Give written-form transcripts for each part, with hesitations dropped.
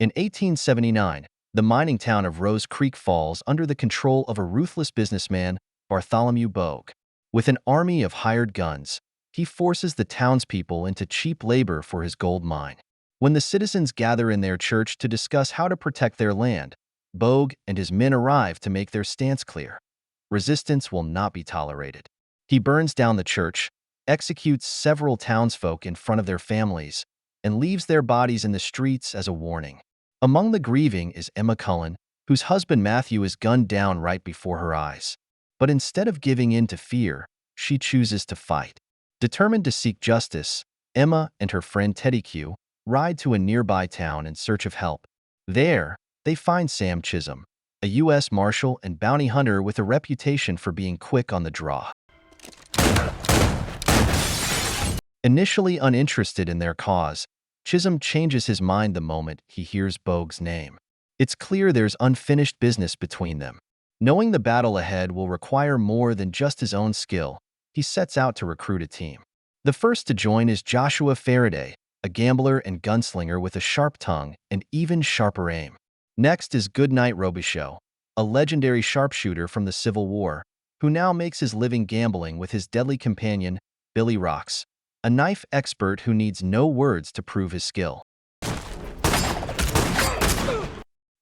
In 1879, the mining town of Rose Creek falls under the control of a ruthless businessman, Bartholomew Bogue. With an army of hired guns, he forces the townspeople into cheap labor for his gold mine. When the citizens gather in their church to discuss how to protect their land, Bogue and his men arrive to make their stance clear. Resistance will not be tolerated. He burns down the church, executes several townsfolk in front of their families, and leaves their bodies in the streets as a warning. Among the grieving is Emma Cullen, whose husband Matthew is gunned down right before her eyes. But instead of giving in to fear, she chooses to fight. Determined to seek justice, Emma and her friend Teddy Q ride to a nearby town in search of help. There, they find Sam Chisolm, a U.S. Marshal and bounty hunter with a reputation for being quick on the draw. Initially uninterested in their cause, Chisolm changes his mind the moment he hears Bogue's name. It's clear there's unfinished business between them. Knowing the battle ahead will require more than just his own skill, he sets out to recruit a team. The first to join is Josh Faraday, a gambler and gunslinger with a sharp tongue and even sharper aim. Next is Goodnight Robicheaux, a legendary sharpshooter from the Civil War, who now makes his living gambling with his deadly companion, Billy Rocks, a knife expert who needs no words to prove his skill.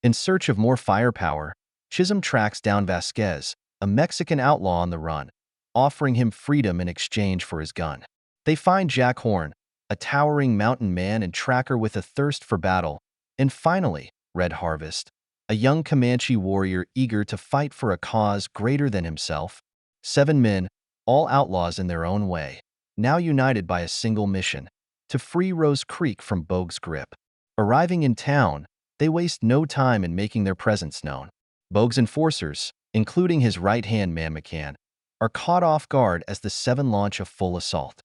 In search of more firepower, Chisolm tracks down Vasquez, a Mexican outlaw on the run, offering him freedom in exchange for his gun. They find Jack Horn, a towering mountain man and tracker with a thirst for battle, and finally, Red Harvest, a young Comanche warrior eager to fight for a cause greater than himself. 7 men, all outlaws in their own way, now united by a single mission: to free Rose Creek from Bogue's grip. Arriving in town, they waste no time in making their presence known. Bogue's enforcers, including his right-hand man McCann, are caught off guard as the 7 launch a full assault.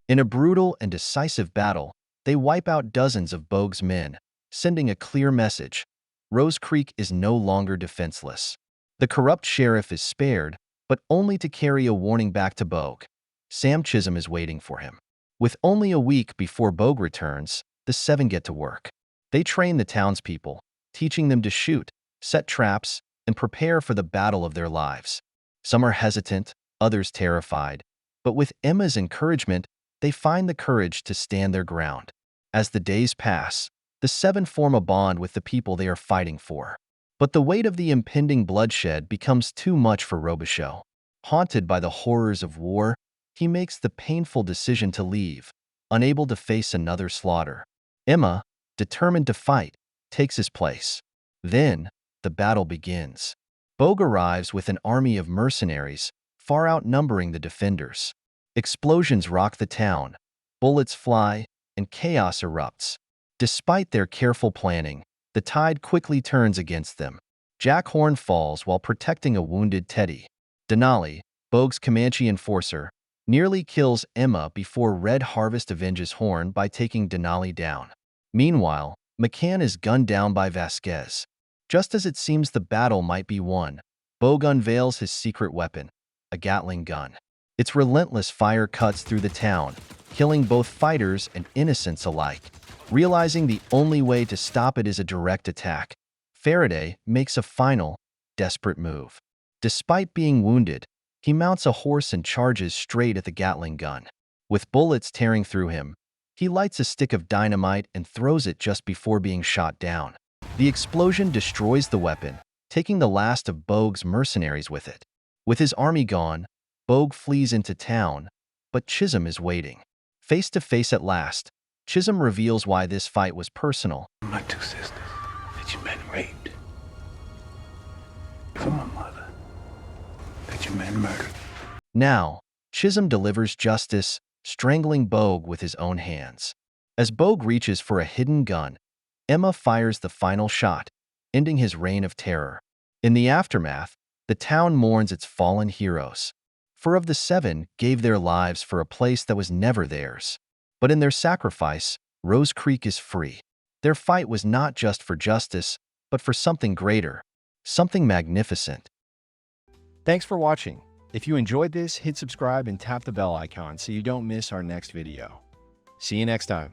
In a brutal and decisive battle, they wipe out dozens of Bogue's men, sending a clear message: Rose Creek is no longer defenseless. The corrupt sheriff is spared, but only to carry a warning back to Bogue. Sam Chisolm is waiting for him. With only a week before Bogue returns, the 7 get to work. They train the townspeople, teaching them to shoot, set traps, and prepare for the battle of their lives. Some are hesitant, others terrified, but with Emma's encouragement, they find the courage to stand their ground. As the days pass, the 7 form a bond with the people they are fighting for. But the weight of the impending bloodshed becomes too much for Robicheaux. Haunted by the horrors of war, he makes the painful decision to leave, unable to face another slaughter. Emma, determined to fight, takes his place. Then, the battle begins. Bogue arrives with an army of mercenaries, far outnumbering the defenders. Explosions rock the town, bullets fly, and chaos erupts. Despite their careful planning, the tide quickly turns against them. Jack Horn falls while protecting a wounded Teddy. Denali, Bogue's Comanche enforcer, nearly kills Emma before Red Harvest avenges Horn by taking Denali down. Meanwhile, McCann is gunned down by Vasquez. Just as it seems the battle might be won, Bogue unveils his secret weapon, a Gatling gun. Its relentless fire cuts through the town, killing both fighters and innocents alike. Realizing the only way to stop it is a direct attack, Faraday makes a final, desperate move. Despite being wounded, he mounts a horse and charges straight at the Gatling gun. With bullets tearing through him, he lights a stick of dynamite and throws it just before being shot down. The explosion destroys the weapon, taking the last of Bogue's mercenaries with it. With his army gone, Bogue flees into town, but Chisolm is waiting. Face to face at last, Chisolm reveals why this fight was personal. My 2 sisters that you men raped. For my mother that you men murdered. Now, Chisolm delivers justice, strangling Bogue with his own hands. As Bogue reaches for a hidden gun, Emma fires the final shot, ending his reign of terror. In the aftermath, the town mourns its fallen heroes. 4 of the 7 gave their lives for a place that was never theirs. But in their sacrifice, Rose Creek is free. Their fight was not just for justice, but for something greater, something magnificent. Thanks for watching. If you enjoyed this, hit subscribe and tap the bell icon so you don't miss our next video. See you next time.